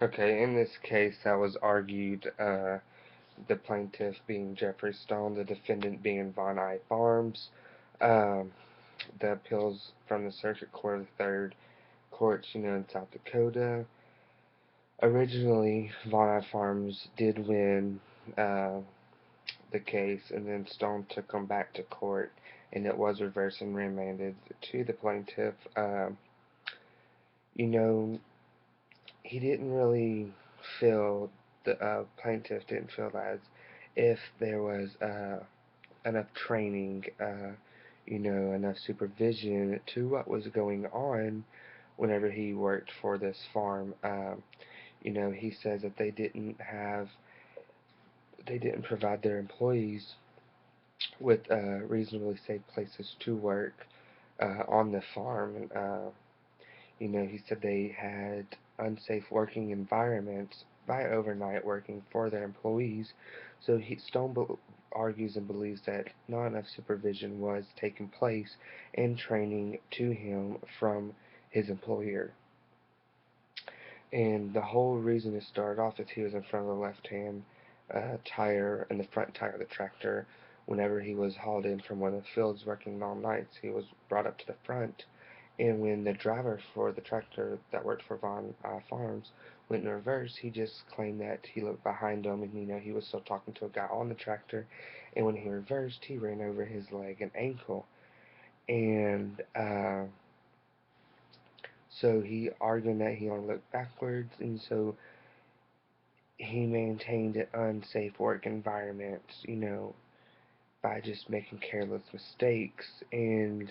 Okay, in this case, that was argued, the plaintiff being Jeffrey Stone, the defendant being Von I. Farms. Um, the appeals from the Circuit Court of the Third Court, in South Dakota. Originally, Von I. Farms did win uh, the case, and then Stone took them back to court, and it was reversed and remanded to the plaintiff. You know, he didn't really feel the plaintiff didn't feel as if there was enough training, enough supervision to what was going on whenever he worked for this farm. He says that they didn't provide their employees with reasonably safe places to work on the farm. And, he said they had unsafe working environments by overnight working for their employees. So Stone argues and believes that not enough supervision was taking place and training to him from his employer. And the whole reason it started off is he was in front of the left-hand tire and the front tire of the tractor. Whenever he was hauled in from one of the fields working long nights, he was brought up to the front. And when the driver for the tractor that worked for Vaughn Farms went in reverse, he just claimed that he looked behind him and he was still talking to a guy on the tractor. And when he reversed, he ran over his leg and ankle. And so he argued that he only looked backwards, and so he maintained an unsafe work environment, by just making careless mistakes. And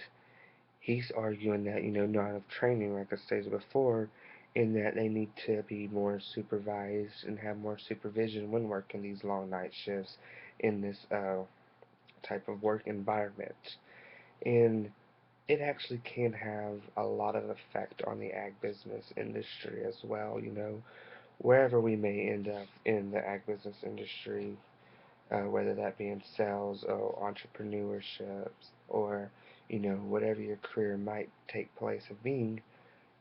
he's arguing that, not enough training, like I stated before, in that they need to be more supervised and have more supervision when working these long night shifts in this type of work environment. And it actually can have a lot of effect on the ag business industry as well, wherever we may end up in the ag business industry, whether that be in sales or entrepreneurship or, whatever your career might take place of being,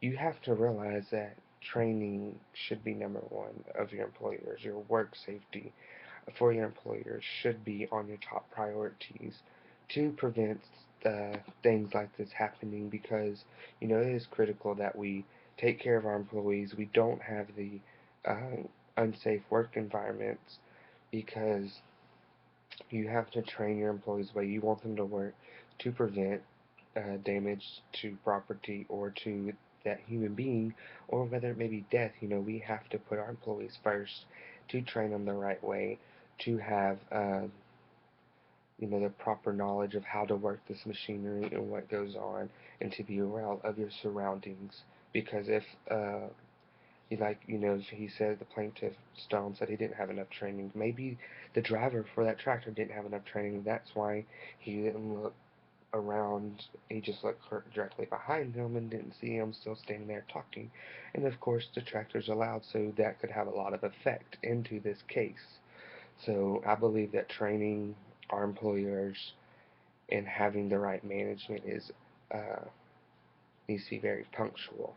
you have to realize that training should be number one of your employers. Your work safety for your employers should be on your top priorities to prevent things like this happening, because it is critical that we take care of our employees. We don't have the unsafe work environments, because you have to train your employees the way you want them to work to prevent damage to property or to that human being, or whether it may be death. We have to put our employees first to train them the right way, to have the proper knowledge of how to work this machinery and what goes on, and to be aware of your surroundings. Because if he said, the plaintiff Stone said he didn't have enough training. Maybe the driver for that tractor didn't have enough training. That's why he didn't look around. He just looked directly behind him and didn't see him still standing there talking. And of course, the tractor's allowed, so that could have a lot of effect into this case. So I believe that training our employers and having the right management is needs to be very punctual.